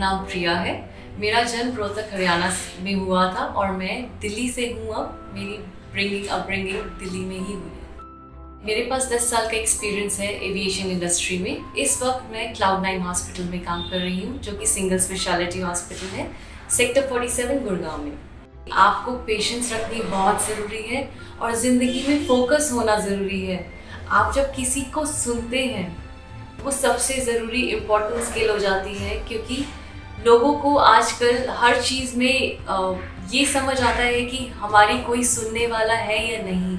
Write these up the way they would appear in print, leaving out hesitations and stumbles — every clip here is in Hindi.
नाम प्रिया है। मेरा जन्म रोहतक हरियाणा में हुआ था और मैं दिल्ली से हूँ। अब मेरी अपब्रिंगिंग दिल्ली में ही हुई है। मेरे पास 10 साल का एक्सपीरियंस है एविएशन इंडस्ट्री में। इस वक्त मैं Cloud9 हॉस्पिटल में काम कर रही हूँ, जो कि सिंगल स्पेशलिटी हॉस्पिटल है, सेक्टर 47 गुड़गांव में। आपको पेशेंस रखनी बहुत ज़रूरी है और ज़िंदगी में फोकस होना ज़रूरी है। आप जब किसी को सुनते हैं, वो सबसे ज़रूरी इम्पोर्टेंट स्किल हो जाती है, क्योंकि लोगों को आजकल हर चीज़ में ये समझ आता है कि हमारी कोई सुनने वाला है या नहीं।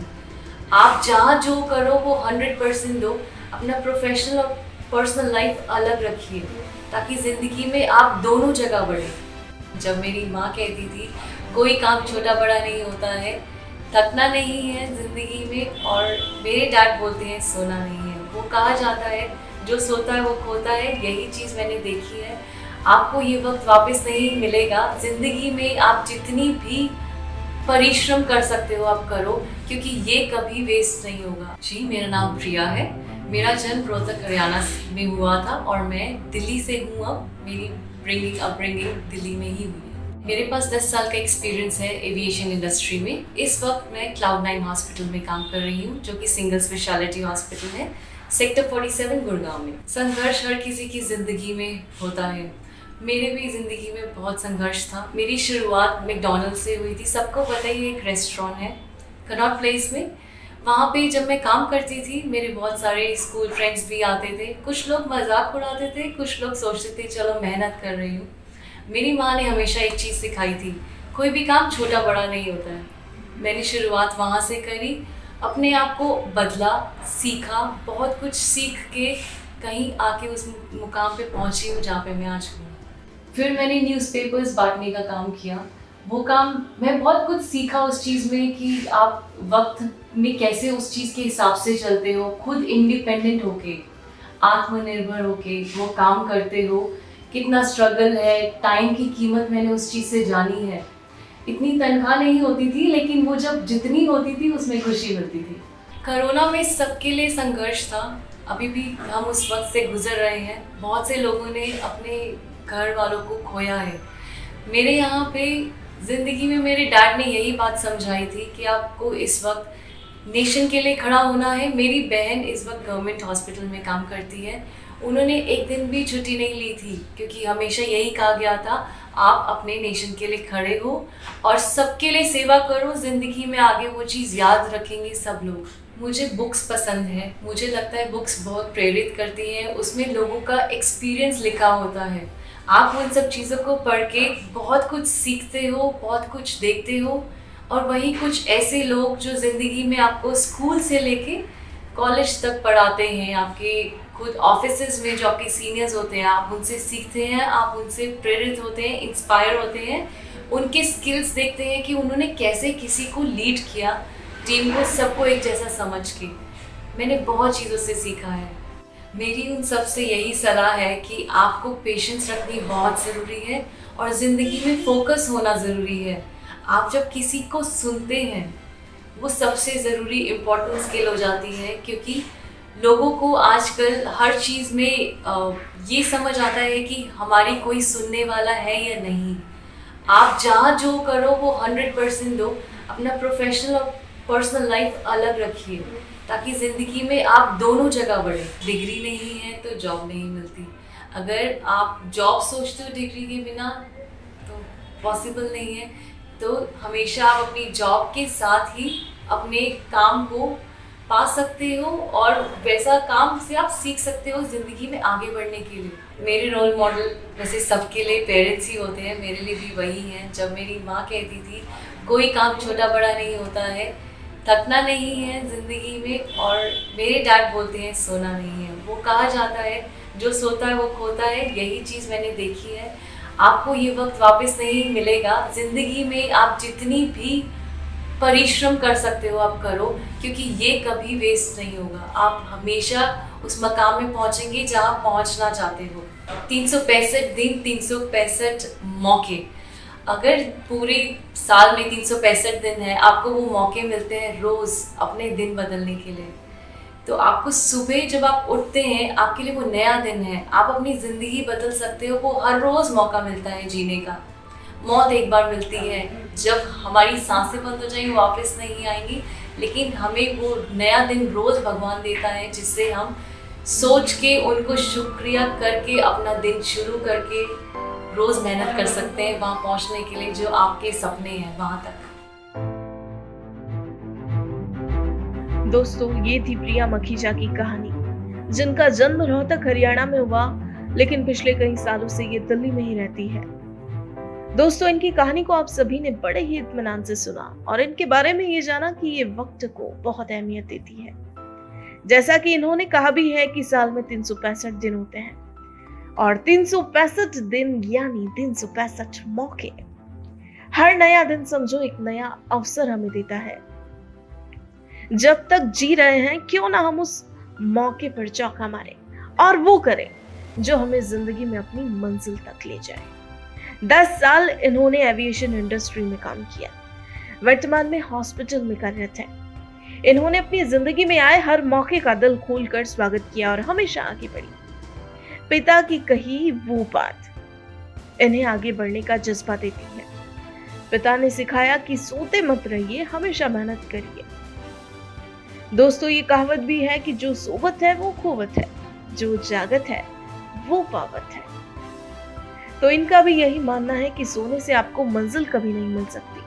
आप जहाँ जो करो वो 100% दो। अपना प्रोफेशनल और पर्सनल लाइफ अलग रखिए, ताकि ज़िंदगी में आप दोनों जगह बढ़ें। जब मेरी माँ कहती थी कोई काम छोटा बड़ा नहीं होता है, थकना नहीं है ज़िंदगी में, और मेरे डैड बोलते हैं सोना नहीं है। वो कहा जाता है जो सोता है वो खोता है। यही चीज़ मैंने देखी है। आपको ये वक्त वापस नहीं मिलेगा। ज़िंदगी में आप जितनी भी परिश्रम कर सकते हो आप करो, क्योंकि ये कभी वेस्ट नहीं होगा। जी, मेरा नाम प्रिया है। मेरा जन्म रोहतक हरियाणा में हुआ था और मैं दिल्ली से हूँ। अब मेरी अपब्रिंगिंग दिल्ली में ही हुई है। मेरे पास 10 साल का एक्सपीरियंस है एविएशन इंडस्ट्री में। इस वक्त मैं Cloud9 हॉस्पिटल में काम कर रही हूँ, जो कि सिंगल स्पेशलिटी हॉस्पिटल है, सेक्टर 47 गुड़गांव में। संघर्ष हर किसी की ज़िंदगी में होता है। मेरे भी ज़िंदगी में बहुत संघर्ष था। मेरी शुरुआत मैकडॉनल्ड से हुई थी। सबको पता ही एक रेस्टोरेंट है कनॉट प्लेस में। वहाँ पे जब मैं काम करती थी, मेरे बहुत सारे स्कूल फ्रेंड्स भी आते थे। कुछ लोग मजाक उड़ाते थे, कुछ लोग सोचते थे चलो मेहनत कर रही हूँ। मेरी माँ ने हमेशा एक चीज़ सिखाई थी, कोई भी काम छोटा बड़ा नहीं होता है। मैंने शुरुआत वहाँ से करी, अपने आप को बदला, सीखा, बहुत कुछ सीख के कहीं आके उस मुकाम पे पहुँची हूँ जहाँ पे मैं आज हूँ। फिर मैंने न्यूज़पेपर्स बांटने का काम किया। वो काम मैं बहुत कुछ सीखा उस चीज़ में कि आप वक्त में कैसे उस चीज़ के हिसाब से चलते हो, खुद इंडिपेंडेंट होके, आत्मनिर्भर होके वो काम करते हो। कितना स्ट्रगल है, टाइम की कीमत मैंने उस चीज़ से जानी है। इतनी तनख्वाह नहीं होती थी, लेकिन वो जब जितनी होती थी उसमें खुशी मिलती थी। कोरोना में सबके लिए संघर्ष था। अभी भी हम उस वक्त से गुजर रहे हैं। बहुत से लोगों ने अपने घर वालों को खोया है। मेरे यहाँ पे ज़िंदगी में मेरे डैड ने यही बात समझाई थी कि आपको इस वक्त नेशन के लिए खड़ा होना है। मेरी बहन इस वक्त गवर्नमेंट हॉस्पिटल में काम करती है। उन्होंने एक दिन भी छुट्टी नहीं ली थी, क्योंकि हमेशा यही कहा गया था आप अपने नेशन के लिए खड़े हो और सबके लिए सेवा करो। ज़िंदगी में आगे वो चीज़ याद रखेंगे सब लोग। मुझे बुक्स पसंद है। मुझे लगता है बुक्स बहुत प्रेरित करती हैं। उसमें लोगों का एक्सपीरियंस लिखा होता है। आप उन सब चीज़ों को पढ़ के बहुत कुछ सीखते हो, बहुत कुछ देखते हो। और वहीं कुछ ऐसे लोग जो ज़िंदगी में आपको स्कूल से लेके कॉलेज तक पढ़ाते हैं, आपके खुद ऑफिसेज में जो आपके सीनियर्स होते हैं, आप उनसे सीखते हैं, आप उनसे प्रेरित होते हैं, इंस्पायर होते हैं। उनके स्किल्स देखते हैं कि उन्होंने कैसे किसी को लीड किया, टीम को, सबको एक जैसा समझ के। मैंने बहुत चीज़ों से सीखा है। मेरी उन सब से यही सलाह है कि आपको पेशेंस रखनी बहुत ज़रूरी है और ज़िंदगी में फोकस होना ज़रूरी है। आप जब किसी को सुनते हैं, वो सबसे ज़रूरी इम्पोर्टेंट स्किल हो जाती है, क्योंकि लोगों को आजकल हर चीज़ में ये समझ आता है कि हमारी कोई सुनने वाला है या नहीं। आप जहाँ जो करो वो 100% दो। अपना प्रोफेशनल और पर्सनल लाइफ अलग रखिए, ताकि ज़िंदगी में आप दोनों जगह बढ़ें। डिग्री नहीं है तो जॉब नहीं मिलती। अगर आप जॉब सोचते हो डिग्री के बिना, तो पॉसिबल नहीं है। तो हमेशा आप अपनी जॉब के साथ ही अपने काम को पा सकते हो और वैसा काम से आप सीख सकते हो ज़िंदगी में आगे बढ़ने के लिए। मेरे रोल मॉडल वैसे सबके लिए पेरेंट्स ही होते हैं, मेरे लिए भी वही हैं। जब मेरी माँ कहती थी कोई काम छोटा बड़ा नहीं होता है, थकना नहीं है ज़िंदगी में, और मेरे डैड बोलते हैं सोना नहीं है। वो कहा जाता है जो सोता है वो खोता है। यही चीज़ मैंने देखी है। आपको ये वक्त वापस नहीं मिलेगा। ज़िंदगी में आप जितनी भी परिश्रम कर सकते हो आप करो, क्योंकि ये कभी वेस्ट नहीं होगा। आप हमेशा उस मकाम में पहुंचेंगे जहां पहुंचना चाहते हो। 365 दिन, 365 मौके। अगर पूरे साल में 365 दिन है, आपको वो मौके मिलते हैं रोज़ अपने दिन बदलने के लिए। तो आपको सुबह जब आप उठते हैं, आपके लिए वो नया दिन है, आप अपनी ज़िंदगी बदल सकते हो, वो हर रोज़ मौका मिलता है जीने का। मौत एक बार मिलती है, जब हमारी सांसें बंद हो जाएंगी, वापस नहीं आएंगी, लेकिन हमें वो नया दिन रोज़ भगवान देता है, जिससे हम सोच के उनको शुक्रिया करके अपना दिन शुरू करके रोज़ मेहनत कर सकते हैं वहाँ पहुँचने के लिए जो आपके सपने हैं वहाँ तक। दोस्तों, ये थी प्रिया मखीजा की कहानी, जिनका जन्म रोहतक हरियाणा में हुआ, लेकिन पिछले कई सालों से ये दिल्ली में ही रहती है। दोस्तों, इनकी कहानी को आप सभी ने बड़े ही इत्मीनान से सुना और इनके बारे में ये जाना कि ये वक्त को बहुत अहमियत देती है। जैसा कि इन्होंने कहा भी है कि साल में 365 दिन होते हैं और 365 दिन यानी 365 मौके। हर नया दिन समझो एक नया अवसर हमें देता है। जब तक जी रहे हैं, क्यों ना हम उस मौके पर चौका मारें और वो करें जो हमें जिंदगी में अपनी मंजिल तक ले जाए। 10 साल इन्होंने एविएशन इंडस्ट्री में काम किया, वर्तमान में हॉस्पिटल में कार्यरत हैं। इन्होंने अपनी जिंदगी में आए हर मौके का दिल खोलकर स्वागत किया और हमेशा आगे बढ़ी। पिता की कही वो बात इन्हें आगे बढ़ने का जज्बा देती है। पिता ने सिखाया कि सोते मत रहिए, हमेशा मेहनत करिए। दोस्तों, ये कहावत भी है कि जो सोवत है वो खोवत है, जो जागत है वो पावत है। तो इनका भी यही मानना है कि सोने से आपको मंजिल कभी नहीं मिल सकती।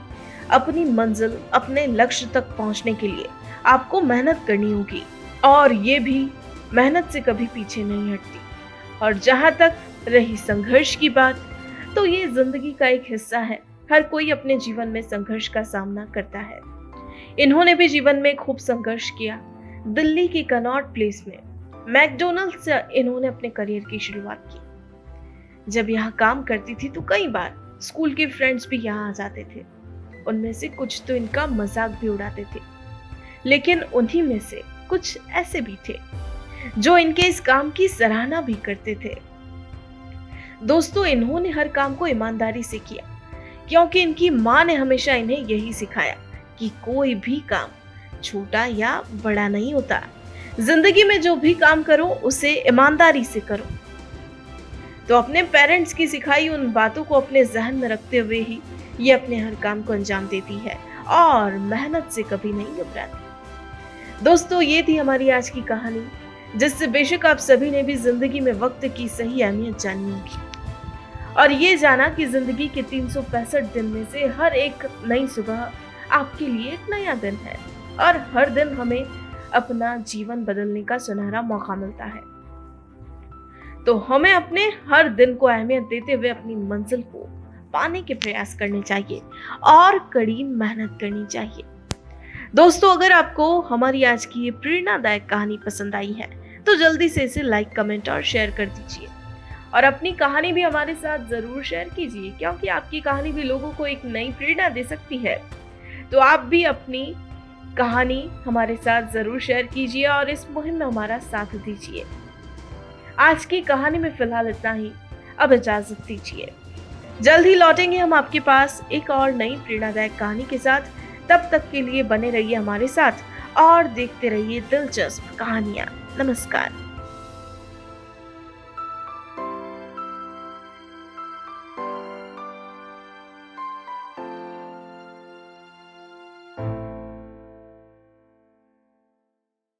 अपनी मंजिल, अपने लक्ष्य तक पहुंचने के लिए आपको मेहनत करनी होगी और ये भी मेहनत से कभी पीछे नहीं हटती। और जहां तक रही संघर्ष की बात, तो ये जिंदगी का एक हिस्सा है। हर कोई अपने जीवन में संघर्ष का सामना करता है। इन्होंने भी जीवन में खूब संघर्ष किया। दिल्ली की कनॉट प्लेस में मैकडोनल्ड से इन्होंने अपने करियर की शुरुआत की। जब यहाँ काम करती थी तो कई बार स्कूल के फ्रेंड्स भी यहाँ आ जाते थे। उनमें से कुछ तो इनका मजाक भी उड़ाते थे, लेकिन उन्हीं में से कुछ ऐसे भी थे जो इनके इस काम की सराहना भी करते थे। दोस्तों, इन्होंने हर काम को ईमानदारी से किया, क्योंकि इनकी माँ ने हमेशा इन्हें यही सिखाया कि कोई भी काम छोटा या बड़ा नहीं होता। जिंदगी में जो भी काम करो उसे ईमानदारी से करो। तो अपने पेरेंट्स की सिखाई उन बातों को अपने जहन में रखते हुए ही ये अपने हर काम को अंजाम देती है और मेहनत से कभी नहीं घबराती। दोस्तों, ये थी हमारी आज की कहानी, जिससे बेशक आप सभी ने भी जिंदगी में वक्त की सही अहमियत जानी होगी और ये जाना कि जिंदगी के 365 दिन में से हर एक नई सुबह आपके लिए एक नया दिन है और हर दिन हमें अपना जीवन बदलने का सुनहरा मौका मिलता है। तो हमें अपने हर दिन को अहमियत देते हुए अपनी मंजिल को पाने के प्रयास करने चाहिए और कड़ी मेहनत करनी चाहिए। दोस्तों, अगर आपको हमारी आज की ये प्रेरणादायक कहानी पसंद आई है तो जल्दी से इसे लाइक, कमेंट और शेयर कर दीजिए और अपनी कहानी भी हमारे साथ जरूर शेयर कीजिए, क्योंकि आपकी कहानी भी लोगों को एक नई प्रेरणा दे सकती है। तो आप भी अपनी कहानी हमारे साथ जरूर शेयर कीजिए और इस मुहिम में हमारा साथ दीजिए। आज की कहानी में फिलहाल इतना ही। अब इजाजत दीजिए। जल्द ही लौटेंगे हम आपके पास एक और नई प्रेरणादायक कहानी के साथ। तब तक के लिए बने रहिए हमारे साथ और देखते रहिए दिलचस्प कहानियां। नमस्कार।